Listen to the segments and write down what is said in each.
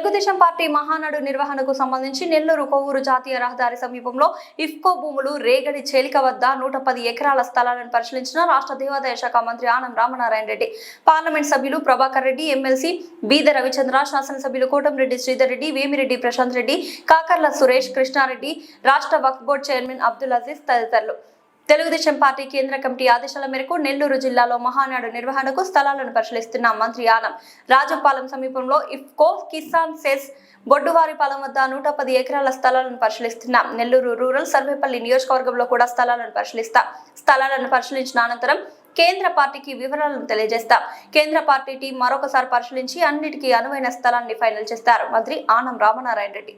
Telugu Desam party Mahanadu నిర్వహణకు సంబంధించి నెల్లూరు కొవ్వూరు జాతీయ రహదారి సమీపంలో ఇఫ్కో భూములు రేగడి చేలిక వద్ద 110 ఎకరాల స్థలాలను పరిశీలించిన రాష్ట్ర దేవాదాయ శాఖ మంత్రి ఆనం రామనారాయణ రెడ్డి, పార్లమెంట్ సభ్యులు ప్రభాకర్ రెడ్డి, ఎమ్మెల్సీ బీద రవిచంద్ర, శాసనసభ్యులు కోటంరెడ్డి శ్రీధర్ రెడ్డి, వేమిరెడ్డి ప్రశాంత్ రెడ్డి, కాకర్ల సురేష్, కృష్ణారెడ్డి, రాష్ట్ర వక్ఫ్ బోర్డు చైర్మన్ అబ్దుల్ అజీజ్ తదితరులు. తెలుగుదేశం పార్టీ కేంద్ర కమిటీ ఆదేశాల మేరకు నెల్లూరు జిల్లాలో మహానాడు నిర్వహణకు స్థలాలను పరిశీలిస్తున్న మంత్రి ఆనం రాజపాలెం సమీపంలో ఇఫ్కో కిసాన్ సెస్ బొడ్డువారిపాలెం వద్ద 110 ఎకరాల స్థలాలను పరిశీలిస్తున్నాం. నెల్లూరు రూరల్ సర్వేపల్లి నియోజకవర్గంలో కూడా స్థలాలను పరిశీలించిన అనంతరం కేంద్ర పార్టీకి వివరాలను తెలియజేస్తాం. కేంద్ర పార్టీ టీం మరొకసారి పరిశీలించి అన్నిటికీ అనువైన స్థలాన్ని ఫైనల్ చేస్తారు. మంత్రి ఆనం రామనారాయణ రెడ్డి.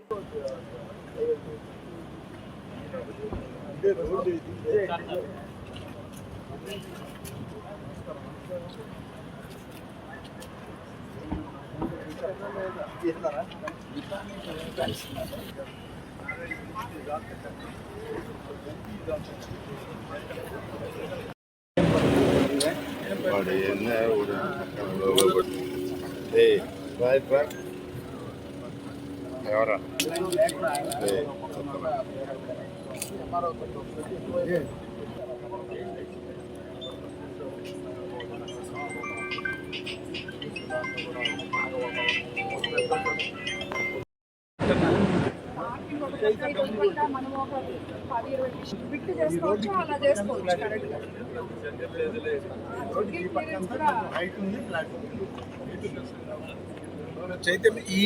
చైతన్య ఈ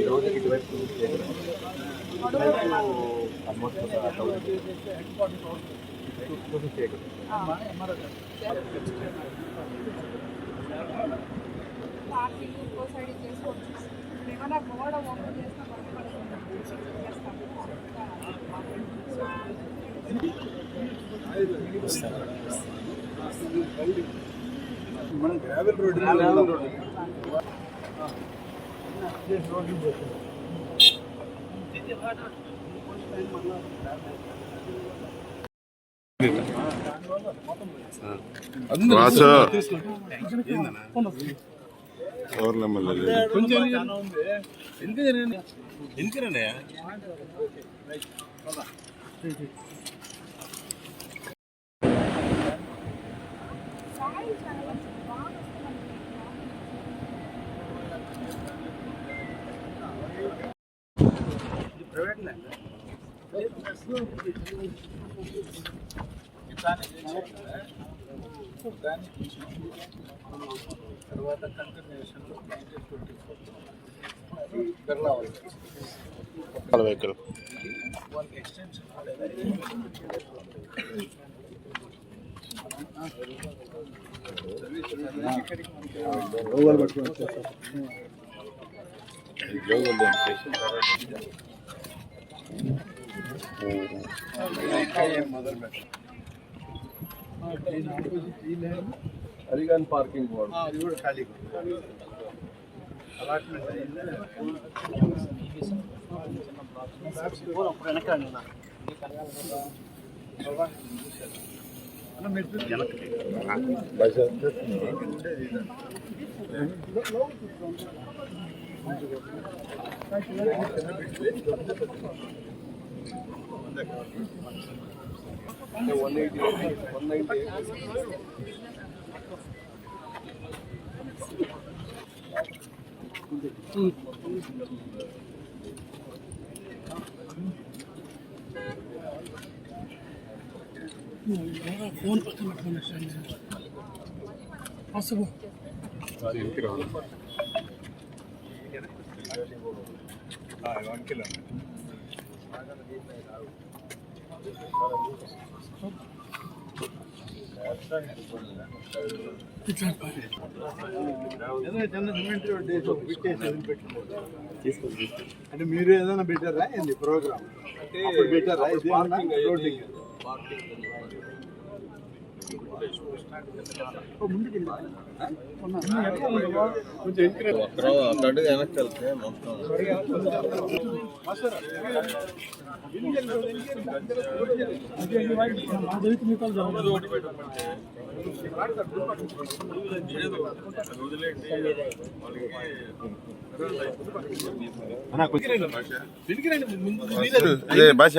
రోజు ఇటువైపు మనం గ్రావెల్ రోడ్ తర్వాత కంటిన్యూషన్ 1924 వెహికల్ వాళ్ళకి ఎక్స్టెన్షన్ అరిగాన్ పార్కింగ్ బోర్డు అది కూడా ఖాళీ అలాట్మెంట్ ఫోన్ పక్కన పెట్టుకున్నాను. అంటే మీరు ఏదైనా పెట్టారా ఏంది ప్రోగ్రామ్ పెట్టారా కొంచెం భాష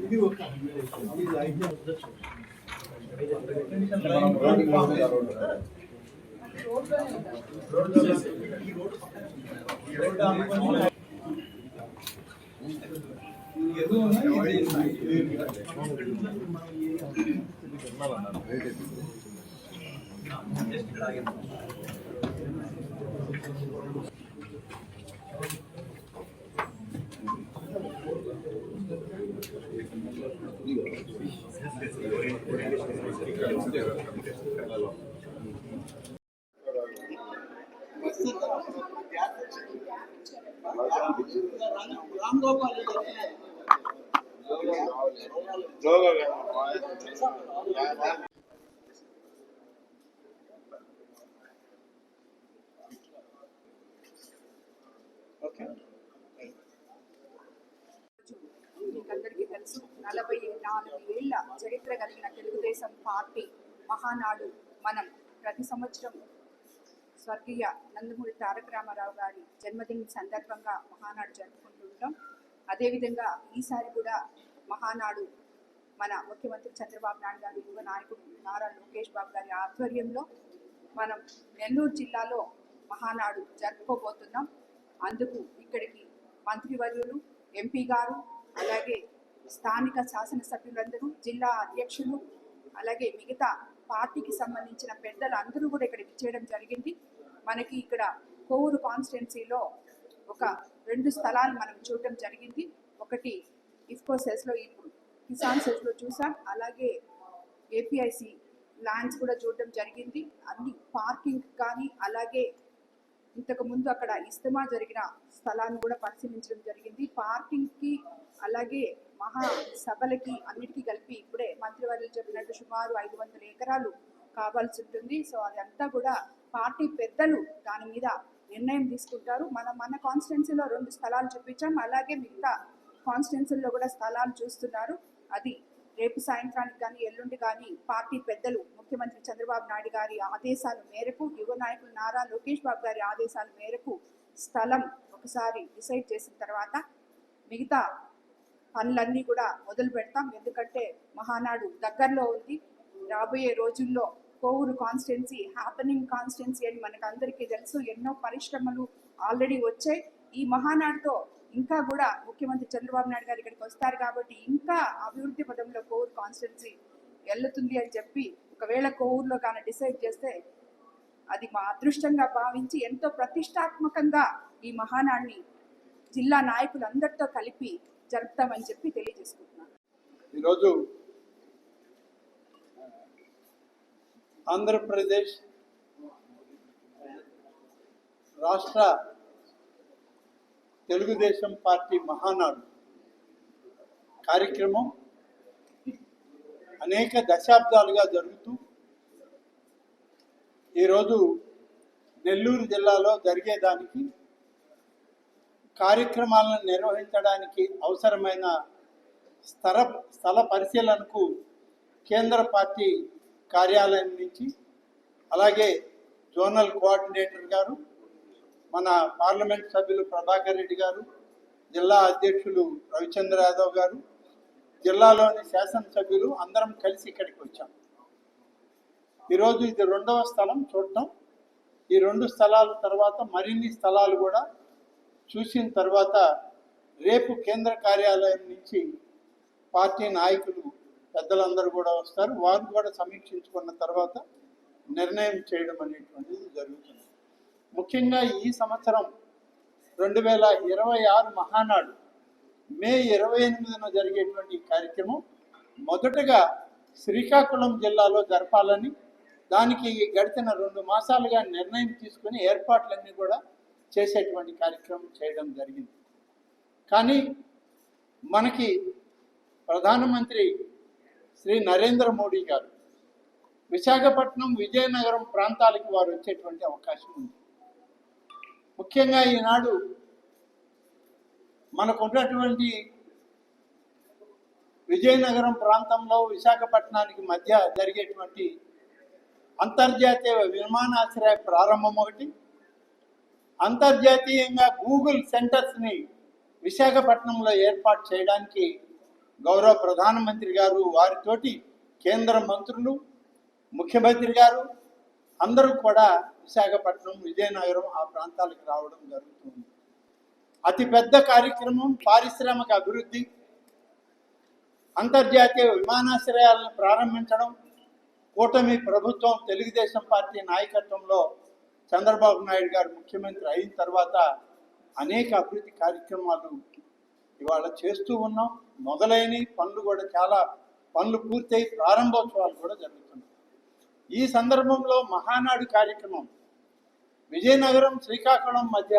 ఇది ఒక 100 మీకందరికీ తెలుసు 44 ఏళ్ల చరిత్ర కలిగిన తెలుగుదేశం పార్టీ మహానాడు మనం ప్రతి సంవత్సరం స్వర్గీయ నందమూరి తారక రామారావు గారి జన్మదినం సందర్భంగా మహానాడు జరుపుకుంటూ ఉంటాం. అదేవిధంగా ఈసారి కూడా మహానాడు మన ముఖ్యమంత్రి చంద్రబాబు నాయుడు గారి యువ నాయకుడు నారా లోకేష్ బాబు గారి ఆధ్వర్యంలో మనం నెల్లూరు జిల్లాలో మహానాడు జరుపుకోబోతున్నాం. అందుకు ఇక్కడికి మంత్రివర్యులు, ఎంపీ గారు, అలాగే స్థానిక శాసనసభ్యులందరూ, జిల్లా అధ్యక్షులు, అలాగే మిగతా పార్టీకి సంబంధించిన పెద్దలు అందరూ కూడా ఇక్కడ విచ్చేయడం జరిగింది. మనకి ఇక్కడ కోవూరు కాన్స్టిట్యున్సీలో ఒక 2 స్థలాలు మనం చూడటం జరిగింది. ఒకటి ఇఫ్కో సెస్లో, ఇప్పుడు కిసాన్ సెస్లో చూసాం. అలాగే ఏపీఐసి ల్యాండ్స్ కూడా చూడటం జరిగింది. అన్ని పార్కింగ్ కానీ, అలాగే ఇంతకు ముందు అక్కడ ఇస్తమా జరిగిన స్థలాన్ని కూడా పరిశీలించడం జరిగింది. పార్కింగ్కి, అలాగే మహాసభలకి అన్నిటికీ కలిపి ఇప్పుడే మంత్రివర్యులు చెప్పినట్టు సుమారు 500 ఎకరాలు కావాల్సి ఉంటుంది. సో అదంతా కూడా పార్టీ పెద్దలు దాని మీద నిర్ణయం తీసుకుంటారు. మన కాన్స్టిట్యున్సీలో 2 స్థలాలు చూపించాం. అలాగే మిగతా కాన్స్టిట్యున్సీల్లో కూడా స్థలాలు చూస్తున్నారు. అది రేపు సాయంత్రానికి కానీ, ఎల్లుండి కానీ పార్టీ పెద్దలు ముఖ్యమంత్రి చంద్రబాబు నాయుడు గారి ఆదేశాల మేరకు, యువ నాయకులు నారా లోకేష్ బాబు గారి ఆదేశాల మేరకు స్థలం ఒకసారి డిసైడ్ చేసిన తర్వాత మిగతా పనులన్నీ కూడా మొదలు పెడతాం. ఎందుకంటే మహానాడు దగ్గరలో ఉంది. రాబోయే రోజుల్లో కోవూరు కాన్స్టిట్యున్సీ హ్యాపెనింగ్ కాన్స్టిట్యున్సీ అని మనకు అందరికీ తెలుసు. ఎన్నో పరిశ్రమలు ఆల్రెడీ వచ్చాయి. ఈ మహానాడుతో ఇంకా కూడా ముఖ్యమంత్రి చంద్రబాబు నాయుడు గారు ఇక్కడికి వస్తారు కాబట్టి ఇంకా అభివృద్ధి పదంలో కోవూరు కాన్స్టిట్యున్సీ వెళ్తుంది అని చెప్పి, ఒకవేళ కోవూరులో కానీ డిసైడ్ చేస్తే అది మా అదృష్టంగా భావించి ఎంతో ప్రతిష్టాత్మకంగా ఈ మహానాడిని జిల్లా నాయకులందరితో కలిపి జరుపుతామని చెప్పి తెలియజేసుకుంటున్నాను. ఈరోజు ఆంధ్రప్రదేశ్ రాష్ట్ర తెలుగుదేశం పార్టీ మహానాడు కార్యక్రమం అనేక దశాబ్దాలుగా జరుగుతూ ఈరోజు నెల్లూరు జిల్లాలో జరిగేదానికి, కార్యక్రమాలను నిర్వహించడానికి అవసరమైన స్థల పరిశీలనకు కేంద్ర పార్టీ కార్యాలయం నుంచి, అలాగే జోనల్ కోఆర్డినేటర్ గారు, మన పార్లమెంట్ సభ్యులు ప్రభాకర్ రెడ్డి గారు, జిల్లా అధ్యక్షులు రవిచంద్ర యాదవ్ గారు, జిల్లాలోని శాసనసభ్యులు అందరం కలిసి ఇక్కడికి వచ్చాం. ఈరోజు ఇది 2వ స్థలం చూడటం. ఈ 2 స్థలాల తర్వాత మరిన్ని స్థలాలు కూడా చూసిన తర్వాత రేపు కేంద్ర కార్యాలయం నుంచి పార్టీ నాయకులు పెద్దలందరూ కూడా వస్తారు. వారు కూడా సమీక్షించుకున్న తర్వాత నిర్ణయం చేయడం అనేటువంటిది జరుగుతుంది. ముఖ్యంగా ఈ సంవత్సరం 2026 మహానాడు మే 28న జరిగేటువంటి కార్యక్రమం మొదటగా శ్రీకాకుళం జిల్లాలో జరపాలని దానికి గడిచిన 2 మాసాలుగా నిర్ణయం తీసుకుని ఏర్పాట్లన్నీ కూడా చేసేటువంటి కార్యక్రమం చేయడం జరిగింది. కానీ మనకి ప్రధానమంత్రి శ్రీ నరేంద్ర మోడీ గారు విశాఖపట్నం, విజయనగరం ప్రాంతాలకి వారు వచ్చేటువంటి అవకాశం ఉంది. ముఖ్యంగా ఈనాడు మనకు ఉన్నటువంటి విజయనగరం ప్రాంతంలో విశాఖపట్నానికి మధ్య జరిగేటువంటి అంతర్జాతీయ విమానాశ్రయ ప్రారంభం ఒకటి, అంతర్జాతీయంగా గూగుల్ సెంటర్స్ని విశాఖపట్నంలో ఏర్పాటు చేయడానికి గౌరవ ప్రధానమంత్రి గారు వారితోటి కేంద్ర మంత్రులు, ముఖ్యమంత్రి గారు అందరూ కూడా విశాఖపట్నం, విజయనగరం ఆ ప్రాంతాలకు రావడం జరుగుతుంది. అతిపెద్ద కార్యక్రమం పారిశ్రామిక అభివృద్ధి, అంతర్జాతీయ విమానాశ్రయాలను ప్రారంభించడం. కూటమి ప్రభుత్వం తెలుగుదేశం పార్టీ నాయకత్వంలో చంద్రబాబు నాయుడు గారు ముఖ్యమంత్రి అయిన తర్వాత అనేక అభివృద్ధి కార్యక్రమాలు ఇవాళ చేస్తూ ఉన్నాం. మొదలైన పనులు కూడా చాలా పనులు పూర్తయి ప్రారంభోత్సవాలు కూడా జరుగుతున్నాయి. ఈ సందర్భంలో మహానాడు కార్యక్రమం విజయనగరం, శ్రీకాకుళం మధ్య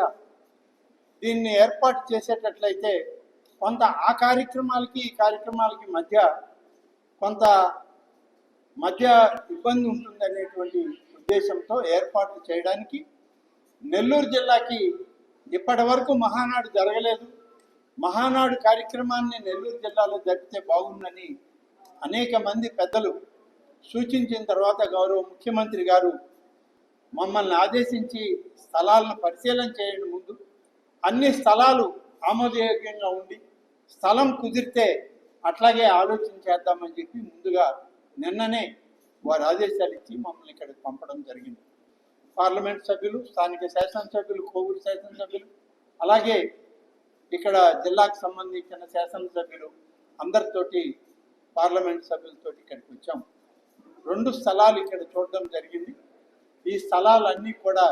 దీన్ని ఏర్పాటు చేసేటట్లయితే కొంత ఆ కార్యక్రమాలకి ఈ కార్యక్రమాలకి కొంత మధ్య ఇబ్బంది ఉంటుందనేటువంటి ఉద్దేశంతో ఏర్పాట్లు చేయడానికి నెల్లూరు జిల్లాకి ఇప్పటి వరకు మహానాడు జరగలేదు. మహానాడు కార్యక్రమాన్ని నెల్లూరు జిల్లాలో జరిపితే బాగుందని అనేక మంది పెద్దలు సూచించిన తర్వాత గౌరవ ముఖ్యమంత్రి గారు మమ్మల్ని ఆదేశించి స్థలాలను పరిశీలన చేయండి, ముందు అన్ని స్థలాలు ఆమోదయోగ్యంగా ఉండి స్థలం కుదిరితే అట్లాగే ఆలోచన చేద్దామని చెప్పి ముందుగా నిన్ననే వారు ఆదేశాలు ఇచ్చి మమ్మల్ని ఇక్కడికి పంపడం జరిగింది. పార్లమెంట్ సభ్యులు, స్థానిక శాసనసభ్యులు, కోవూరు శాసనసభ్యులు, అలాగే ఇక్కడ జిల్లాకు సంబంధించిన శాసనసభ్యులు అందరితోటి, పార్లమెంట్ సభ్యులతోటి ఇక్కడికి వచ్చాం. 2 స్థలాలు ఇక్కడ చూడడం జరిగింది. ఈ స్థలాలన్నీ కూడా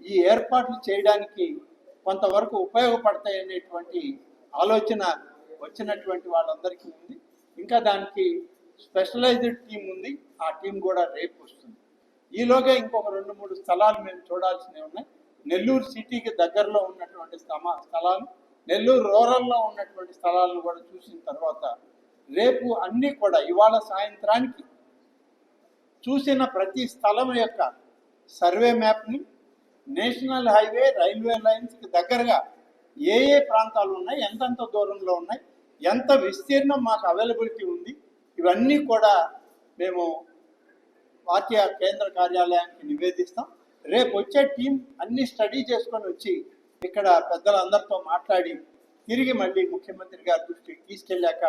ఈ ఏర్పాట్లు చేయడానికి కొంతవరకు ఉపయోగపడతాయనేటువంటి ఆలోచన వచ్చినటువంటి వాళ్ళందరికీ ఉంది. ఇంకా దానికి స్పెషలైజ్డ్ టీం ఉంది. ఆ టీం కూడా రేపు వస్తుంది. ఈలోగా ఇంకొక 2-3 స్థలాలు మేము చూడాల్సినవి ఉన్నాయి. నెల్లూరు సిటీకి దగ్గరలో ఉన్నటువంటి స్థలాలు, నెల్లూరు రూరల్లో ఉన్నటువంటి స్థలాలను కూడా చూసిన తర్వాత రేపు అన్నీ కూడా ఇవాళ సాయంత్రానికి చూసిన ప్రతి స్థలం యొక్క సర్వే మ్యాప్ని, నేషనల్ హైవే, రైల్వే లైన్స్కి దగ్గరగా ఏ ఏ ప్రాంతాలు ఉన్నాయి, ఎంతెంత దూరంలో ఉన్నాయి, ఎంత విస్తీర్ణం మాకు అవైలబిలిటీ ఉంది, ఇవన్నీ కూడా మేము పార్టీ కేంద్ర కార్యాలయానికి నివేదిస్తాం. రేపు వచ్చే టీం అన్ని స్టడీ చేసుకొని వచ్చి ఇక్కడ పెద్దలందరితో మాట్లాడి తిరిగి మళ్ళీ ముఖ్యమంత్రి గారి దృష్టికి తీసుకెళ్ళాక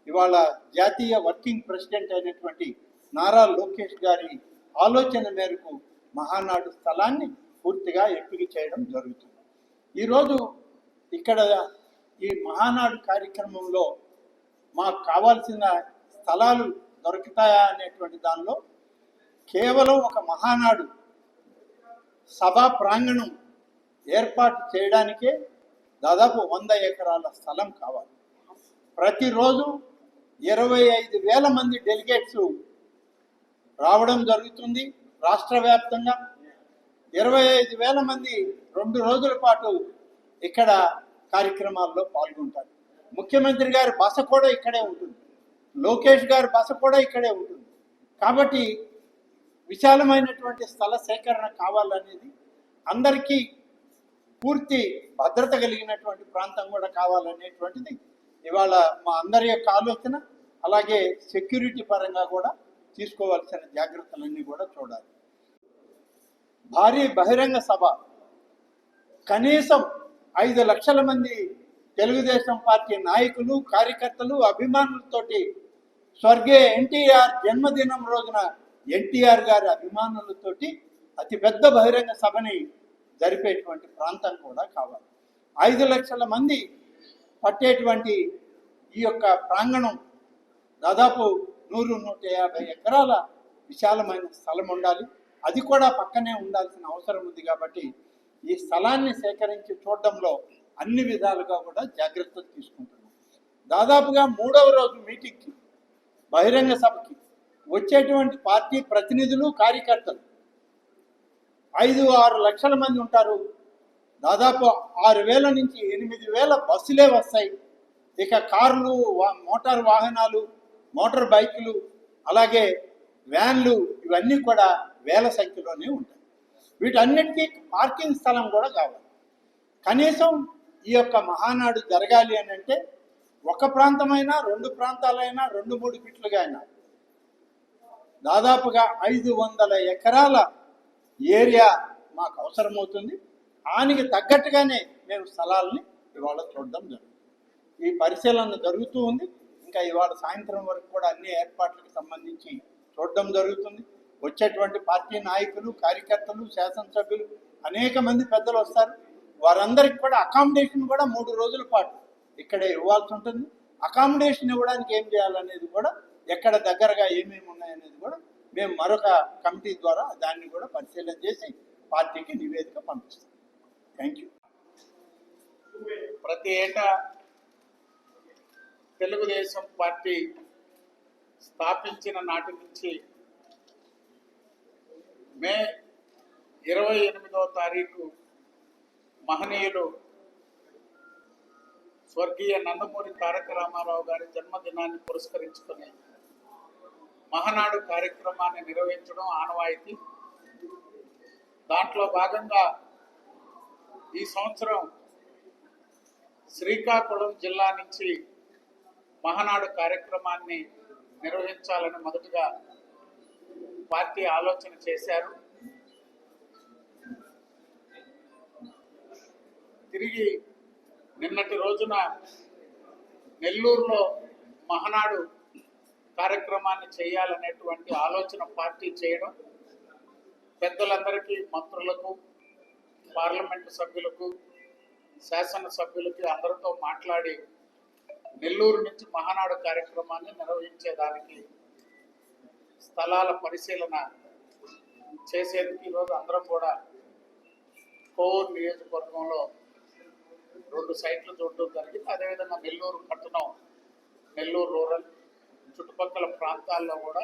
ఇవాళ జాతీయ వర్కింగ్ ప్రెసిడెంట్ అయినటువంటి నారా లోకేష్ గారి ఆలోచన మేరకు మహానాడు స్థలాన్ని పూర్తిగా ఎంపిక చేయడం జరుగుతుంది. ఈరోజు ఇక్కడ ఈ మహానాడు కార్యక్రమంలో మాకు కావాల్సిన స్థలాలు దొరుకుతాయా అనేటువంటి దానిలో కేవలం ఒక మహానాడు సభా ప్రాంగణం ఏర్పాటు చేయడానికే దాదాపు 100 ఎకరాల స్థలం కావాలి. ప్రతిరోజు 25,000 మంది డెలిగేట్స్ రావడం జరుగుతుంది. రాష్ట్ర వ్యాప్తంగా 25,000 మంది 2 రోజుల పాటు ఇక్కడ కార్యక్రమాల్లో పాల్గొంటారు. ముఖ్యమంత్రి గారి బస కూడా ఇక్కడే ఉంటుంది, లోకేష్ గారి బస కూడా ఇక్కడే ఉంటుంది. కాబట్టి విశాలమైనటువంటి స్థల సేకరణ కావాలనేది, అందరికీ పూర్తి భద్రత కలిగినటువంటి ప్రాంతం కూడా కావాలనేటువంటిది ఇవాళ మా అందరి యొక్క ఆలోచన. అలాగే సెక్యూరిటీ పరంగా కూడా తీసుకోవాల్సిన జాగ్రత్తలన్నీ కూడా చూడాలి. భారీ బహిరంగ సభ, కనీసం 5 లక్షల మంది తెలుగుదేశం పార్టీ నాయకులు, కార్యకర్తలు, అభిమానులతోటి స్వర్గీయ ఎన్టీఆర్ జన్మదినం రోజున ఎన్టీఆర్ గారి అభిమానులతోటి అతిపెద్ద బహిరంగ సభని జరిపేటువంటి ప్రాంతం కూడా కావాలి. 5 లక్షల మంది పట్టేటువంటి ఈ యొక్క ప్రాంగణం దాదాపు 100-150 ఎకరాల విశాలమైన స్థలం ఉండాలి. అది కూడా పక్కనే ఉండాల్సిన అవసరం ఉంది. కాబట్టి ఈ స్థలాన్ని సేకరించి చూడడంలో అన్ని విధాలుగా కూడా జాగ్రత్తలు తీసుకుంటున్నాం. దాదాపుగా 3వ రోజు మీటింగ్కి, బహిరంగ సభకి వచ్చేటువంటి పార్టీ ప్రతినిధులు, కార్యకర్తలు 5-6 లక్షల మంది ఉంటారు. దాదాపు 6,000 నుంచి 8,000 బస్సులే వస్తాయి. ఇక కార్లు, మోటార్ వాహనాలు, మోటార్ బైకులు, అలాగే వ్యాన్లు, ఇవన్నీ కూడా వేల సంఖ్యలోనే ఉంటాయి. వీటన్నిటికీ పార్కింగ్ స్థలం కూడా కావాలి. కనీసం ఈ యొక్క మహానాడు జరగాలి అని అంటే ఒక ప్రాంతమైనా, 2 ప్రాంతాలైనా, 2-3 ఫీట్లుగా అయినా దాదాపుగా 500 ఎకరాల ఏరియా మాకు అవసరమవుతుంది. దానికి తగ్గట్టుగానే మేము స్థలాల్ని ఇవాళ చూడడం జరుగుతుంది. ఈ పరిశీలన జరుగుతూ ఉంది. ఇంకా ఇవాళ సాయంత్రం వరకు కూడా అన్ని ఏర్పాట్లకు సంబంధించి చూడడం జరుగుతుంది. వచ్చేటువంటి పార్టీ నాయకులు, కార్యకర్తలు, శాసనసభ్యులు, అనేక మంది పెద్దలు వస్తారు. వారందరికీ కూడా అకామిడేషన్ కూడా 3 రోజుల పాటు ఇక్కడే ఇవ్వాల్సి ఉంటుంది. అకామిడేషన్ ఇవ్వడానికి ఏం చేయాలనేది కూడా, ఎక్కడ దగ్గరగా ఏమేమి ఉన్నాయనేది కూడా మేము మరొక కమిటీ ద్వారా దాన్ని కూడా పరిశీలన చేసి పార్టీకి నివేదిక పంపిస్తాం. Thank you. ప్రతి ఏటా తెలుగుదేశం పార్టీ స్థాపించిన నాటి నుంచి మే 28వ తారీఖు మహనీయులు స్వర్గీయ నందమూరి తారక రామారావు గారి జన్మదినాన్ని పురస్కరించుకొని మహానాడు కార్యక్రమాన్ని నిర్వహించడం ఆనవాయితీ. దాంట్లో భాగంగా ఈ సంవత్సరం శ్రీకాకుళం జిల్లా నుంచి మహానాడు కార్యక్రమాన్ని నిర్వహించాలని మొదటగా పార్టీ ఆలోచన చేశారు. తిరిగి నిన్నటి రోజున నెల్లూరులో మహానాడు కార్యక్రమాన్ని చేయాలనేటువంటి ఆలోచన పార్టీ చేయడం, పెద్దలందరికీ, మంత్రులకు, పార్లమెంటు సభ్యులకు, శాసనసభ్యులకి అందరితో మాట్లాడి నెల్లూరు నుంచి మహానాడు కార్యక్రమాన్ని నిర్వహించేదానికి స్థలాల పరిశీలన చేసేందుకు ఈరోజు అందరం కూడా కోవూరు నియోజకవర్గంలో 2 సైట్లు చూడడం జరిగింది. అదేవిధంగా నెల్లూరు పట్టణం, నెల్లూరు రూరల్ చుట్టుపక్కల ప్రాంతాల్లో కూడా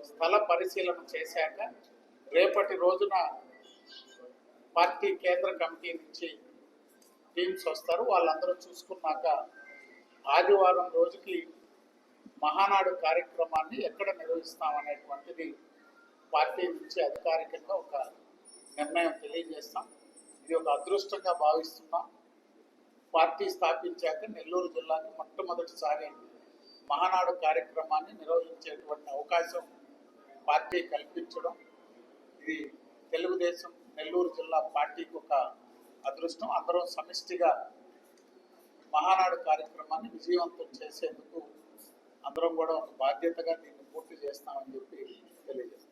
స్థల పరిశీలన చేశాక రేపటి రోజున పార్టీ కేంద్ర కమిటీ నుంచి టీమ్స్ వస్తారు. వాళ్ళందరూ చూసుకున్నాక ఆదివారం రోజుకి మహానాడు కార్యక్రమాన్ని ఎక్కడ నిర్వహిస్తామనేటువంటిది పార్టీ నుంచి అధికారికంగా ఒక నిర్ణయం తెలియజేస్తాం. ఇది ఒక అదృష్టంగా భావిస్తున్నాం. పార్టీ స్థాపించాక నెల్లూరు జిల్లాకి మొట్టమొదటిసారి మహానాడు కార్యక్రమాన్ని నిర్వహించేటువంటి అవకాశం పార్టీ కల్పించడం, ఇది తెలుగుదేశం నెల్లూరు జిల్లా పార్టీకి ఒక అదృష్టం. అందరం సమిష్టిగా మహానాడు కార్యక్రమాన్ని విజయవంతం చేసేందుకు అందరం కూడా ఒక బాధ్యతగా దీన్ని పూర్తి చేస్తామని చెప్పి తెలియజేస్తాం.